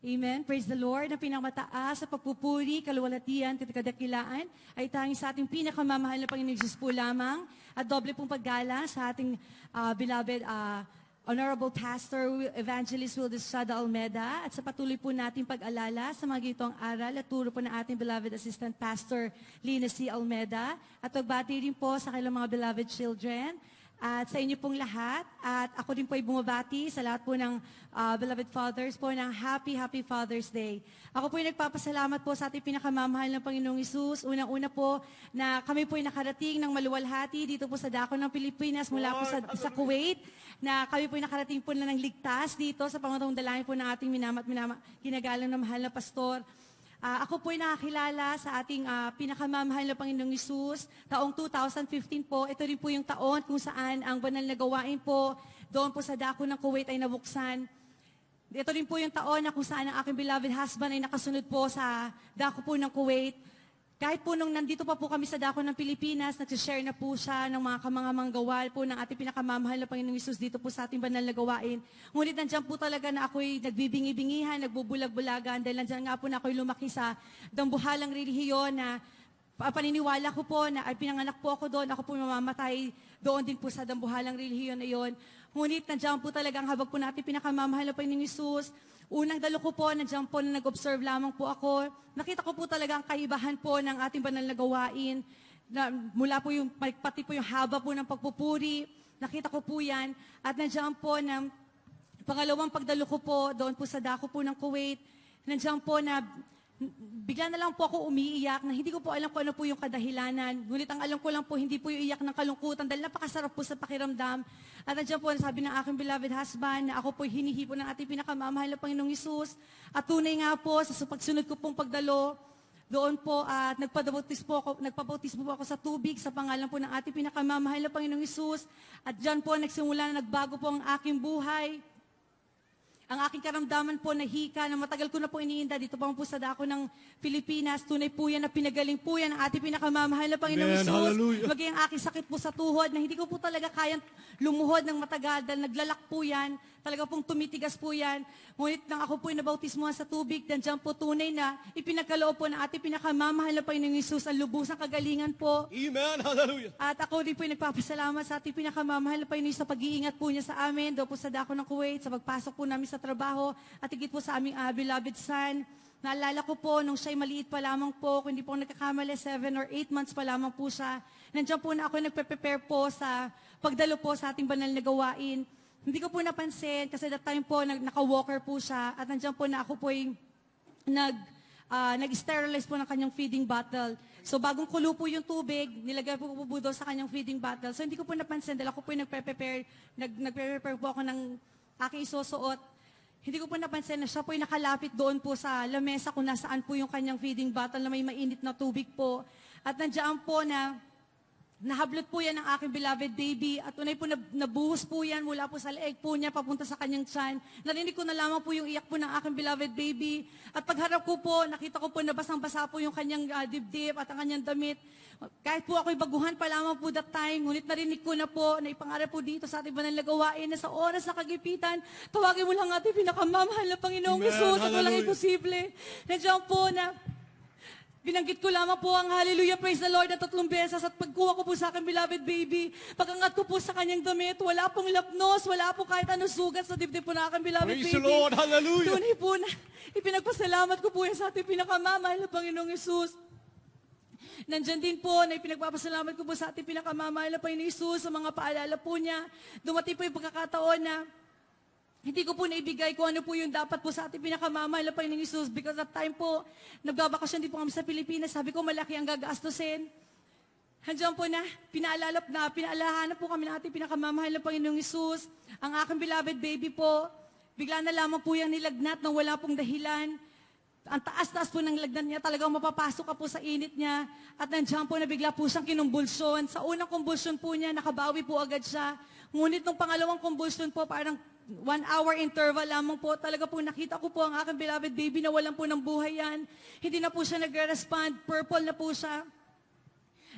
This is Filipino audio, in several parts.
Amen. Praise the Lord. Ang pinakamataas sa pagpupuri, kaluwalhatian, kadakilaan ay tanging sa ating pinakamamahal na Panginoong Diyos po lamang. At doble pong paggala sa ating beloved Honorable Pastor Evangelist Wildes Sada Almeda at sa patuloy po nating pag-alala sa mga gitong aral at turo po ng ating beloved Assistant Pastor Lina C. Almeda at pagbati rin po sa kailang mga beloved children at sa inyo pong lahat. At ako din po ay bumabati sa lahat po ng beloved fathers po ng Happy Father's Day. Ako po ay nagpapasalamat po sa ating pinakamamahal ng Panginoong Hesus. Unang-una po na kami po ay nakarating ng maluwalhati dito po sa dako ng Pilipinas mula po sa Kuwait, na kami po ay nakarating po na ng ligtas dito sa pangutong dalangin po ng ating ginagalang na mahal na pastor. Ako po ay nakakilala sa ating pinakamamahal na Panginoong Hesus. Taong 2015 po, ito rin po yung taon kung saan ang banal na gawain po doon po sa dako ng Kuwait ay nabuksan. Ito rin po yung taon na kung saan ang aking beloved husband ay nakasunod po sa dako po ng Kuwait. Kahit po nung nandito pa po kami sa dako ng Pilipinas, nagsishare na po siya ng mga kamangamang-gawal po ng ating pinakamamahal na Panginoong Hesus dito po sa ating banal na gawain. Ngunit nandiyan po talaga na ako'y nagbibingi-bingihan, nagbubulag-bulagan, dahil nandiyan nga po na ako'y lumaki sa dambuhalang relihiyon na paniniwala ko po na ay pinanganak po ako doon, ako po mamamatay doon din po sa dambuhalang relihiyon na yon. Ngunit nandiyan po talaga ang habag po natin pinakamamahal na Panginoong Hesus. Unang dalo ko po, nandiyan po na nag-observe lamang po ako. Nakita ko po talaga ang kaibahan po ng ating banal na gawain. Na mula po yung, pati po yung haba po ng pagpupuri. Nakita ko po yan. At nandiyan po na pangalawang pagdalo ko po, doon po sa dako po ng Kuwait. Nandiyan po na bigla na lang po ako umiiyak na hindi ko po alam kung ano po yung kadahilanan. Ngunit ang alam ko lang po, hindi po yung iyak ng kalungkutan dahil napakasarap po sa pakiramdam. At nandiyan po, sabi ng aking beloved husband na ako po hinihipo ng ating pinakamamahal na Panginoong Hesus. At tunay nga po, sa pagsunod ko pong pagdalo, doon po at nagpabautismo po ako sa tubig sa pangalan po ng ating pinakamamahal na Panginoong Hesus. At diyan po nagsimula na nagbago po ang aking buhay. Ang aking karamdaman po na hika, na matagal ko na po iniinda dito pa po sa dako ng Pilipinas. Tunay po yan na pinagaling po yan ang ating pinakamamahal na Panginoong Hesus. Maging ang aking sakit po sa tuhod na hindi ko po talaga kayang lumuhod ng matagal dahil naglalak po yan. Talaga pong tumitigas po yan. Ngunit nang ako po ay nabautismuhan sa tubig, nandiyan po tunay na ipinagkaloob po ng ating pinakamamahal na Panginoong Hesus ang lubusang kagalingan po. Amen. Hallelujah. At ako din po ay nagpapasalamat sa ating pinakamamahal na Panginoon sa pag-iingat po niya sa amin, doon po sa dako ng Kuwait, sa pagpasok po namin sa trabaho, at higit po sa aming beloved son. Naalala ko po, nung siya'y maliit pa lamang po, kung hindi po nagkakamali, 7 or 8 months pa lamang po siya. Nandiyan po na ako nagpe-prepare po sa pagdalo po sa ating banal na gawain. Hindi ko po napansin, kasi that time po, naka-walker po siya, at nandiyan po na ako po yung nag-sterilize po ng kanyang feeding bottle. So, bagong kulo po yung tubig, nilagay po doon sa kanyang feeding bottle. So, hindi ko po napansin, dahil ako po yung nagpe-prepare po ako ng aking isusuot. Hindi ko po napansin na siya po yung nakalapit doon po sa lamesa kung nasaan po yung kanyang feeding bottle na may mainit na tubig po. At nandiyan po na nahablot po yan ng aking beloved baby at unay po nabuhos po yan mula po sa leeg po niya papunta sa kanyang tiyan. Narinig ko na lamang po yung iyak po ng aking beloved baby. At pagharap ko po, nakita ko po na basang-basa po yung kanyang dibdib at ang kanyang damit. Kahit po ako'y baguhan pa lamang po that time, ngunit narinig ko na po na ipangarap po dito sa ating banal na gawain na sa oras na kagipitan, tawagin mo lang ating pinakamamahal na Panginoong Hesus at walang imposible. Nandiyan po na binanggit ko lamang po ang hallelujah, praise the Lord na 3 beses at pagkuha ko po sa aking beloved baby, pagangat ko po sa kanyang damit, wala pong lapnos, wala pong kahit anong sugat sa dibdib po na aking beloved Praise baby. the Lord, hallelujah. Tunay po na ipinagpasalamat ko po yan sa ating pinakamamahal na Panginoong Hesus. Nandyan din po na ipinagpapasalamat ko po sa ating pinakamamahal na Panginoong Hesus sa mga paalala po niya. Dumating po yung pagkakataon na hindi ko po naibigay kung ano po yung dapat po sa ating pinakamamahal na Panginoong Hesus because at time po, nagbabakasyon din po kami sa Pilipinas. Sabi ko, malaki ang gagastusin. Handiyan po na, pinaalahan po kami ng ating pinakamamahal na Panginoong Hesus. Ang aking beloved baby po, bigla na lamang po yung nilagnat nang wala pong dahilan. Ang taas-taas po ng lagnat niya, talagang mapapasok ka po sa init niya. At nandiyan po na bigla po siyang kinumbulsyon. Sa unang kumbulsyon po niya, nakabawi po agad siya. Ngunit nung pangalawang kumbulsyon po, parang 1 hour interval lamang po, talaga po nakita ko po ang aking beloved baby na walang po ng buhay yan. Hindi na po siya nagre-respond, purple na po siya.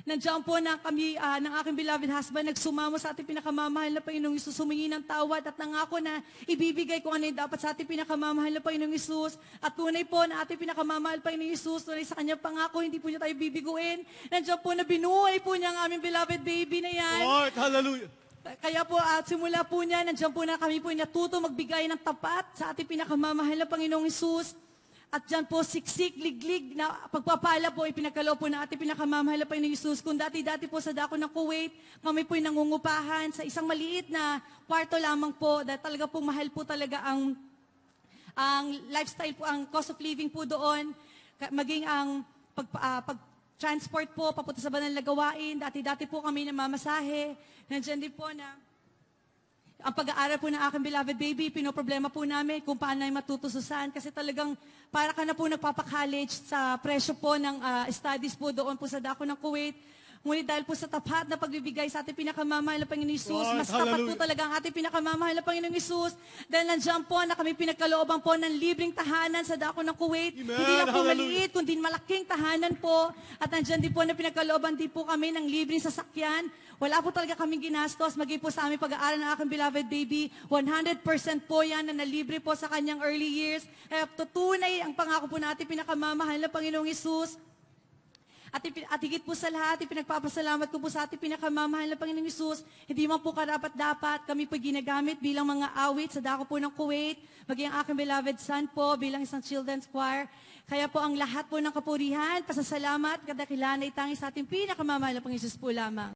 Nandiyan po na kami ng aking beloved husband, nagsumamo sa ating pinakamamahal na Panginoong Isus, humingi ng tawad at nangako na ibibigay kung ano yung dapat sa ating pinakamamahal na Panginoong Isus. At tunay po na ating pinakamamahal Panginoong Isus, tunay sa kanyang pangako, hindi po niya tayo bibiguin. Nandiyan po na binuhay po niya ang aming beloved baby na yan. Lord, hallelujah. Kaya po, at simula po niya, nandiyan po na kami po natuto magbigay ng tapat sa ating pinakamamahal na Panginoong Isus. At dyan po, siksik, liglig na pagpapala po, ipinagkaloob po na ating pinakamamahal na Panginoong Isus. Kung dati-dati po sa dako ng Kuwait, kami po'y nangungupahan sa isang maliit na kwarto lamang po, dahil talaga po mahal po talaga ang lifestyle po, ang cost of living po doon, maging ang pag-transport po, papunta sa banal na gawain. Dati-dati po kami namamasahe. Nandiyan din po na ang pag-aaral po ng aking beloved baby, pinoproblema po namin kung paano ay matutususan kasi talagang para ka na po nagpapa-college sa presyo po ng studies po doon po sa dako ng Kuwait. Ngunit dahil po sa tapat na pagbibigay sa ating pinakamamahal na Panginoong Isus, Lord, mas tapat po hallelujah. talaga ang ating pinakamamahal na Panginoong Isus. Dahil nandiyan po na kami pinagkalooban po ng libreng tahanan sa dako ng Kuwait. Amen, Hindi lang po hallelujah. maliit, kundi malaking tahanan po. At nandiyan din po na pinagkalooban din po kami ng libreng sasakyan. Wala po talaga kaming ginastos, maging po sa aming pag-aaral ng aking beloved baby. 100% po yan na nalibre po sa kanyang early years. Tutunay ang pangako po natin pinakamamahal na Panginoong Isus. At higit po sa lahat, ipinagpapasalamat ko po sa ating pinakamamahal na Panginoong Isus. Hindi man po karapat-dapat, kami po ginagamit bilang mga awit sa dako po ng Kuwait, maging ang aking beloved son po bilang isang children's choir. Kaya po ang lahat po ng kapurihan, pasasalamat, kadakilan ay tanging sa ating pinakamamahal na Panginoong Isus po lamang.